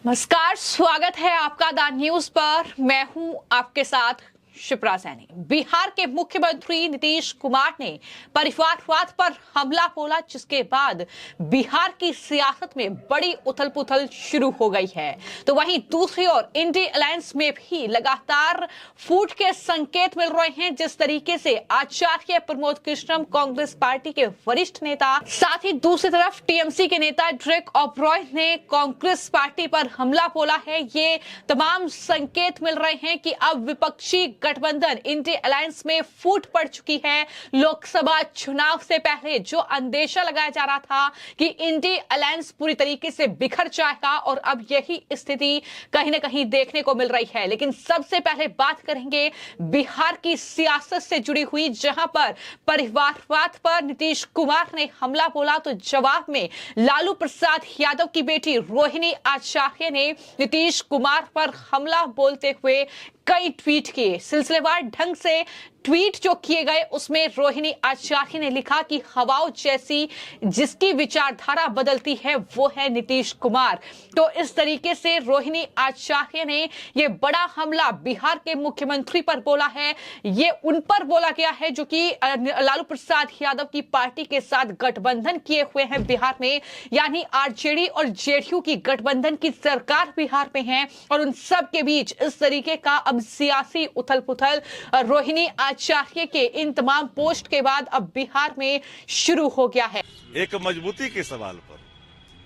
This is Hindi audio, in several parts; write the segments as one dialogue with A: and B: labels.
A: नमस्कार, स्वागत है आपका द न्यूज पर। मैं हूं आपके साथ शिप्रा सैनी। बिहार के मुख्यमंत्री नीतीश कुमार ने परिवारवाद पर हमला बोला, जिसके बाद बिहार की सियासत में बड़ी उथल पुथल शुरू हो गई है। तो वहीं दूसरी ओर इंडी अलायंस में भी लगातार फूट के संकेत मिल रहे हैं। जिस तरीके से आचार्य प्रमोद कृष्णम कांग्रेस पार्टी के वरिष्ठ नेता, साथ ही दूसरी तरफ टीएमसी के नेता ड्रेक ओब्रॉय ने कांग्रेस पार्टी पर हमला बोला है, ये तमाम संकेत मिल रहे हैं कि अब विपक्षी गठबंधन इंडी अलायंस में फूट पड़ चुकी है। लोकसभा चुनाव से पहले जो अंदेशा लगाया जा रहा था कि इंडी अलायंस पूरी तरीके से बिखर जाएगा, और अब यही स्थिति कहीं ना कहीं देखने को मिल रही है। लेकिन सबसे पहले बात करेंगे बिहार की सियासत से जुड़ी हुई, जहां पर परिवारवाद पर नीतीश कुमार ने हमला बोला, तो जवाब में लालू प्रसाद यादव की बेटी रोहिणी आचार्य ने नीतीश कुमार पर हमला बोलते हुए कई ट्वीट किए। सिलसिलेवार ढंग से ट्वीट जो किए गए, उसमें रोहिणी आचार्य ने लिखा कि हवाओं जैसी जिसकी विचारधारा बदलती है वो है नीतीश कुमार। तो इस तरीके से रोहिणी आचार्य ने ये बड़ा हमला बिहार के मुख्यमंत्री पर बोला है। ये उन पर बोला गया है जो कि लालू प्रसाद यादव की पार्टी के साथ गठबंधन किए हुए हैं बिहार में, यानी आरजेडी और जेडीयू की गठबंधन की सरकार बिहार में है। और उन सब के बीच इस तरीके का अब सियासी उथल पुथल रोहिणी आचार्य के इन तमाम पोस्ट के बाद अब बिहार में शुरू हो गया है।
B: एक मजबूती के सवाल पर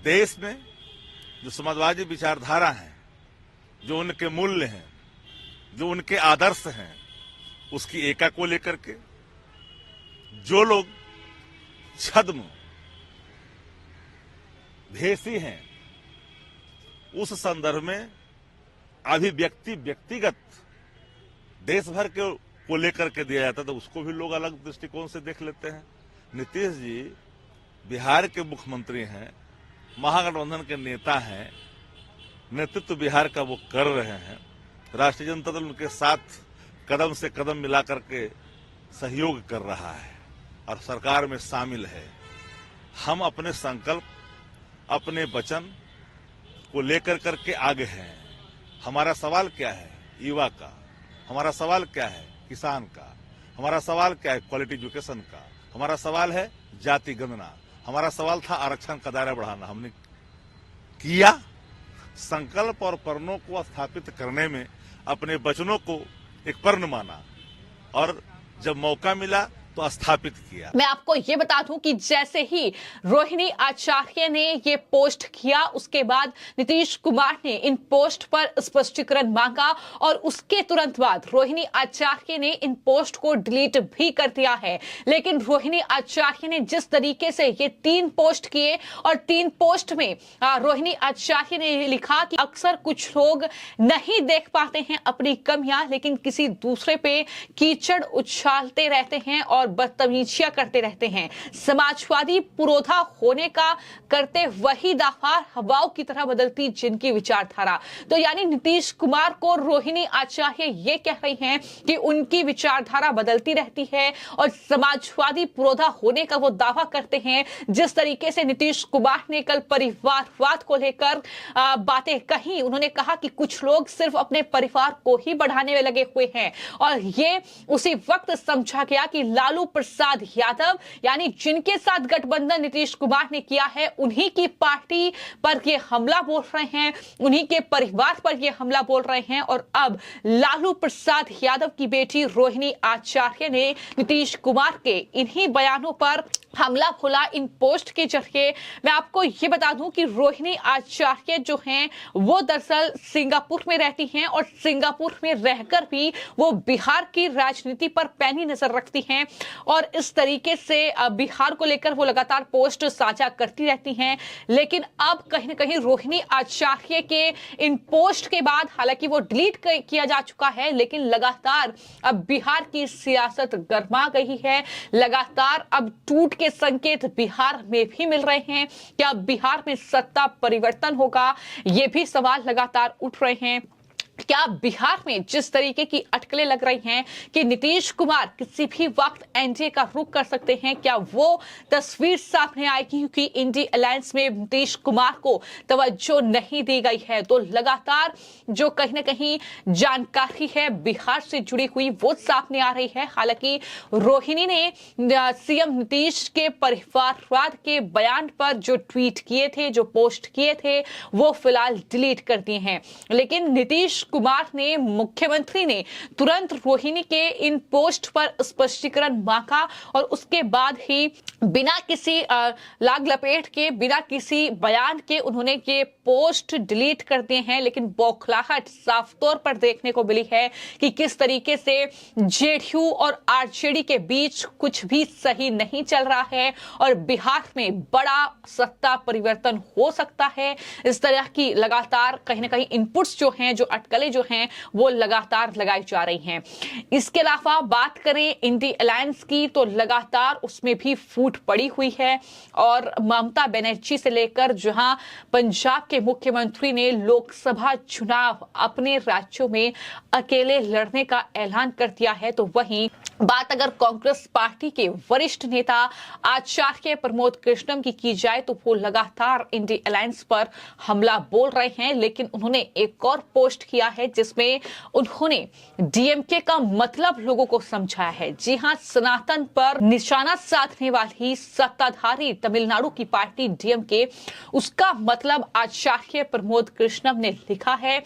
B: देश में जो समाजवादी विचारधारा है, जो उनके मूल्य हैं, जो उनके आदर्श हैं, उसकी एका को लेकर के जो लोग छद्म भेषी हैं, उस संदर्भ में अभी व्यक्तिगत देश भर के को लेकर के दिया जाता है, तो उसको भी लोग अलग दृष्टिकोण से देख लेते हैं। नीतीश जी बिहार के मुख्यमंत्री हैं, महागठबंधन के नेता हैं, नेतृत्व बिहार का वो कर रहे हैं। राष्ट्रीय जनता दल उनके साथ कदम से कदम मिला करके सहयोग कर रहा है और सरकार में शामिल है। हम अपने संकल्प, अपने वचन को लेकर करके आगे हैं। हमारा सवाल क्या है? युवा का। हमारा सवाल क्या है? किसान का। हमारा सवाल क्या है? क्वालिटी एजुकेशन का। हमारा सवाल है जाति गणना। हमारा सवाल था आरक्षण का दायरा बढ़ाना। हमने किया। संकल्प और प्रणों को स्थापित करने में अपने वचनों को एक पर्ण माना और जब मौका मिला तो स्थापित किया।
A: मैं आपको ये बता दूं कि जैसे ही रोहिणी आचार्य ने ये पोस्ट किया, उसके बाद नीतीश कुमार ने इन पोस्ट पर स्पष्टीकरण मांगा, और उसके तुरंत बाद रोहिणी आचार्य ने इन पोस्ट को डिलीट भी कर दिया है। लेकिन रोहिणी आचार्य ने जिस तरीके से ये 3 पोस्ट किए, और 3 पोस्ट में रोहिणी आचार्य ने लिखा कि अक्सर कुछ लोग नहीं देख पाते हैं अपनी कमियां, लेकिन किसी दूसरे पे कीचड़ उछालते रहते हैं और बदतमीजियां करते रहते हैं। समाजवादी पुरोधा होने का करते वही दावा, हवाओं की तरह बदलती जिनकी विचारधारा। तो यानी नीतीश कुमार को रोहिणी आचार्य ये कह रही हैं कि उनकी विचारधारा बदलती रहती है और समाजवादी पुरोधा होने का वो दावा करते हैं। जिस तरीके से नीतीश कुमार ने कल परिवारवाद को लेकर बातें कही, उन्होंने कहा कि कुछ लोग सिर्फ अपने परिवार को ही बढ़ाने में लगे हुए हैं, और ये उसी वक्त समझा गया कि लालू प्रसाद यादव, यानी जिनके साथ गठबंधन नीतीश कुमार ने किया है, उन्हीं की पार्टी पर ये हमला बोल रहे हैं, उन्हीं के परिवार पर ये हमला बोल रहे हैं। और अब लालू प्रसाद यादव की बेटी रोहिणी आचार्य ने नीतीश कुमार के इन्हीं बयानों पर हमला बोला इन पोस्ट के जरिए। मैं आपको ये बता दूं कि रोहिणी आचार्य जो हैं वो दरअसल सिंगापुर में रहती हैं, और सिंगापुर में रहकर भी वो बिहार की राजनीति पर पैनी नजर रखती हैं, और इस तरीके से बिहार को लेकर वो लगातार पोस्ट साझा करती रहती हैं। लेकिन अब कहीं ना कहीं रोहिणी आचार्य के इन पोस्ट के बाद, हालांकि वो डिलीट किया जा चुका है, लेकिन लगातार अब बिहार की सियासत गर्मा गई है। लगातार अब टूट के संकेत बिहार में भी मिल रहे हैं। क्या बिहार में सत्ता परिवर्तन होगा? ये भी सवाल लगातार उठ रहे हैं। क्या बिहार में जिस तरीके की अटकलें लग रही हैं कि नीतीश कुमार किसी भी वक्त एनडीए का रुख कर सकते हैं, क्या वो तस्वीर सामने आएगी? क्योंकि इंडी अलायंस में नीतीश कुमार को तवज्जो नहीं दी गई है। तो लगातार जो कहीं ना कहीं जानकारी है बिहार से जुड़ी हुई वो सामने आ रही है। हालांकि रोहिणी ने सीएम नीतीश के परिवारवाद के बयान पर जो ट्वीट किए थे, जो पोस्ट किए थे, वो फिलहाल डिलीट कर दिए हैं। लेकिन नीतीश कुमार ने, मुख्यमंत्री ने तुरंत रोहिणी के इन पोस्ट पर स्पष्टीकरण मांगा और उसके बाद ही बिना किसी लाग लपेट के, बिना किसी बयान के उन्होंने ये पोस्ट डिलीट कर दिए हैं। लेकिन बौखलाहट साफ तौर पर देखने को मिली है कि किस तरीके से जेडीयू और आरजेडी के बीच कुछ भी सही नहीं चल रहा है और बिहार में बड़ा सत्ता परिवर्तन हो सकता है। इस तरह की लगातार कहीं ना कहीं इनपुट्स जो हैं, जो अटकलें जो हैं, वो लगातार लगाई जा रही हैं। इसके अलावा बात करें इंडी अलायंस की तो लगातार उसमें भी फूट पड़ी हुई है और ममता बनर्जी से लेकर जहां पंजाब के मुख्यमंत्री ने लोकसभा चुनाव अपने राज्यों में अकेले लड़ने का ऐलान कर दिया है, तो वहीं बात अगर कांग्रेस पार्टी के वरिष्ठ नेता आचार्य प्रमोद कृष्णम की जाए तो वो लगातार इंडी अलायंस पर हमला बोल रहे हैं। लेकिन उन्होंने एक और पोस्ट किया है जिसमें उन्होंने डीएमके का मतलब लोगों को समझाया है। जी हां, सनातन पर निशाना साधने वाली सत्ताधारी तमिलनाडु की पार्टी डीएमके, उसका मतलब आचार्य प्रमोद कृष्णम ने लिखा है।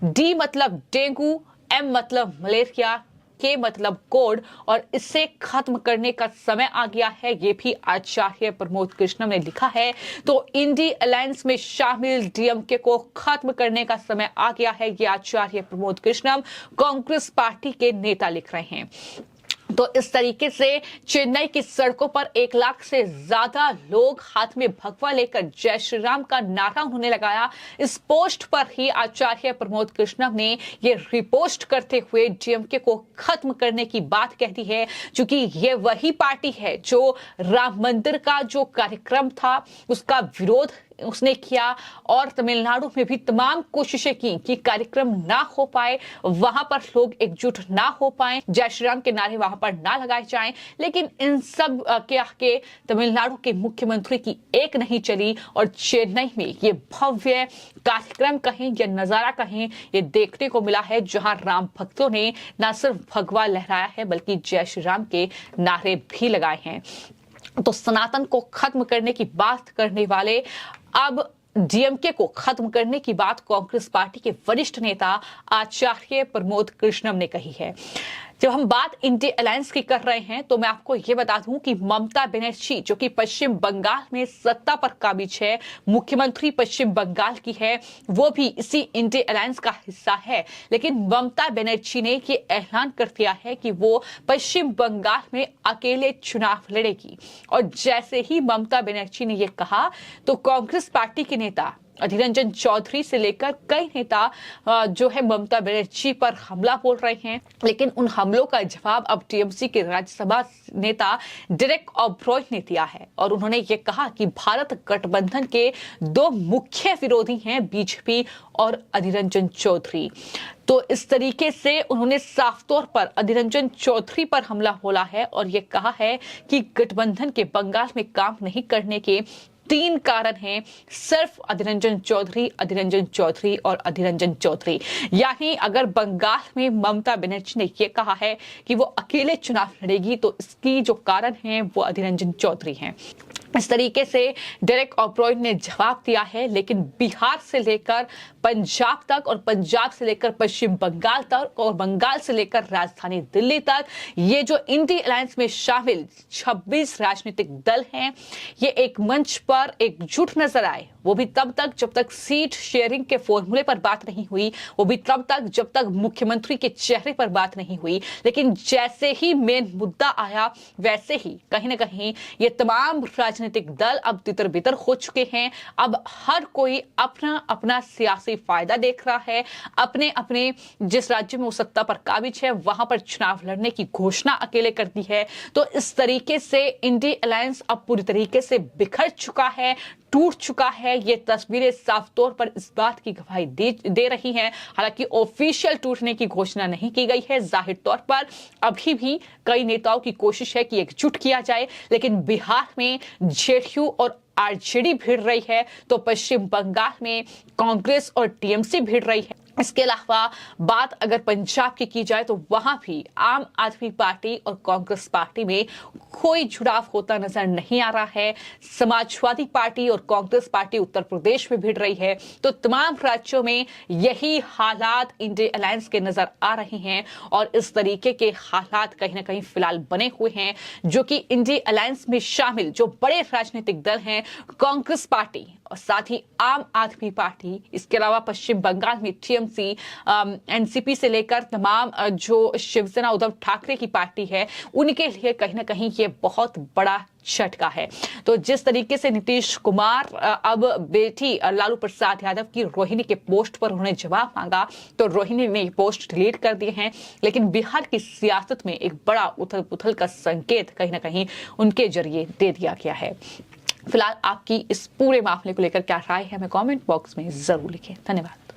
A: डी मतलब डेंगू, एम मतलब मलेरिया, के मतलब कोड और इसे खत्म करने का समय आ गया है, ये भी आचार्य प्रमोद कृष्णम ने लिखा है। तो इंडी अलायंस में शामिल डीएमके को खत्म करने का समय आ गया है, ये आचार्य प्रमोद कृष्णम कांग्रेस पार्टी के नेता लिख रहे हैं। तो इस तरीके से चेन्नई की सड़कों पर 1 लाख से ज्यादा लोग हाथ में भगवा लेकर जय श्री राम का नारा उन्होंने लगाया। इस पोस्ट पर ही आचार्य प्रमोद कृष्णम ने ये रिपोस्ट करते हुए डीएमके को खत्म करने की बात कह दी है, क्योंकि ये वही पार्टी है जो राम मंदिर का जो कार्यक्रम था उसका विरोध उसने किया और तमिलनाडु में भी तमाम कोशिशें की कि कार्यक्रम ना हो पाए, वहां पर लोग एकजुट ना हो पाए, जय श्री राम के नारे वहां पर ना लगाए जाएं। लेकिन इन सब के आगे तमिलनाडु के मुख्यमंत्री की एक नहीं चली और चेन्नई में ये भव्य कार्यक्रम कहें या नजारा कहें, ये देखने को मिला है जहां राम भक्तों ने न सिर्फ भगवा लहराया है बल्कि जय श्री राम के नारे भी लगाए हैं। तो सनातन को खत्म करने की बात करने वाले अब डीएमके को खत्म करने की बात कांग्रेस पार्टी के वरिष्ठ नेता आचार्य प्रमोद कृष्णम ने कही है। जब हम बात इंडी अलायंस की कर रहे हैं तो मैं आपको यह बता दूं कि ममता बनर्जी जो कि पश्चिम बंगाल में सत्ता पर काबिज है, मुख्यमंत्री पश्चिम बंगाल की है, वो भी इसी इंडी अलायंस का हिस्सा है। लेकिन ममता बनर्जी ने ये ऐलान कर दिया है कि वो पश्चिम बंगाल में अकेले चुनाव लड़ेगी और जैसे ही ममता बनर्जी ने यह कहा तो कांग्रेस पार्टी के नेता अधीर रंजन चौधरी से लेकर कई नेता जो है ममता बनर्जी पर हमला बोल रहे हैं। लेकिन उन हमलों का जवाब अब टीएमसी के राज्यसभा नेता डेरेक ओब्राय ने दिया है और उन्होंने ये कहा कि भारत गठबंधन के 2 मुख्य विरोधी हैं, बीजेपी और अधीर रंजन चौधरी। तो इस तरीके से उन्होंने साफ तौर पर अधीर रंजन चौधरी पर हमला बोला है और ये कहा है कि गठबंधन के बंगाल में काम नहीं करने के 3 कारण हैं, सिर्फ अधीर रंजन चौधरी, अधीर रंजन चौधरी और अधीर रंजन चौधरी। यानी अगर बंगाल में ममता बनर्जी ने यह कहा है कि वो अकेले चुनाव लड़ेगी तो इसकी जो कारण है वो अधीर रंजन चौधरी हैं। इस तरीके से डेरेक ओब्राय ने जवाब दिया है। लेकिन बिहार से लेकर पंजाब तक और पंजाब से लेकर पश्चिम बंगाल तक और बंगाल से लेकर राजधानी दिल्ली तक ये जो इंडी अलायंस में शामिल 26 राजनीतिक दल हैं, ये एक मंच पर एकजुट नजर आए। वो भी तब तक जब तक सीट शेयरिंग के फॉर्मूले पर बात नहीं हुई, वो भी तब तक जब तक मुख्यमंत्री के चेहरे पर बात नहीं हुई। लेकिन जैसे ही मेन मुद्दा आया वैसे ही कहीं ना कहीं ये तमाम राजनीतिक दल अब तितर बितर हो चुके हैं। अब हर कोई अपना अपना सियासी फायदा देख रहा है, अपने अपने जिस राज्य में वो सत्ता पर काबिज है वहां पर चुनाव लड़ने की घोषणा अकेले कर दी है। तो इस तरीके से इंडी अलायंस अब पूरी तरीके से बिखर चुका है, टूट चुका है। ये तस्वीरें साफ तौर पर इस बात की गवाही दे रही हैं। हालांकि ऑफिशियल टूटने की घोषणा नहीं की गई है। जाहिर तौर पर अभी भी कई नेताओं की कोशिश है कि एकजुट किया जाए, लेकिन बिहार में जेडीयू और आरजेडी भिड़ रही है, तो पश्चिम बंगाल में कांग्रेस और टीएमसी भिड़ रही है। इसके अलावा बात अगर पंजाब की जाए तो वहां भी आम आदमी पार्टी और कांग्रेस पार्टी में कोई जुड़ाव होता नजर नहीं आ रहा है। समाजवादी पार्टी और कांग्रेस पार्टी उत्तर प्रदेश में भिड़ रही है। तो तमाम राज्यों में यही हालात इंडिया अलायंस के नजर आ रहे हैं और इस तरीके के हालात कहीं ना कहीं फिलहाल बने हुए हैं, जो कि इंडिया अलायंस में शामिल जो बड़े राजनीतिक दल हैं, कांग्रेस पार्टी और साथ ही आम आदमी पार्टी, इसके अलावा पश्चिम बंगाल में टीएमसी, एनसीपी से लेकर तमाम जो शिवसेना उद्धव ठाकरे की पार्टी है, उनके लिए कहीं ना कहीं ये बहुत बड़ा झटका है। तो जिस तरीके से नीतीश कुमार अब बेटी लालू प्रसाद यादव की रोहिणी के पोस्ट पर उन्होंने जवाब मांगा, तो रोहिणी ने पोस्ट डिलीट कर दिए हैं। लेकिन बिहार की सियासत में एक बड़ा उथल पुथल का संकेत कहीं ना कहीं उनके जरिए दे दिया गया है। फिलहाल आपकी इस पूरे मामले को लेकर क्या राय है, हमें कमेंट बॉक्स में जरूर लिखें। धन्यवाद।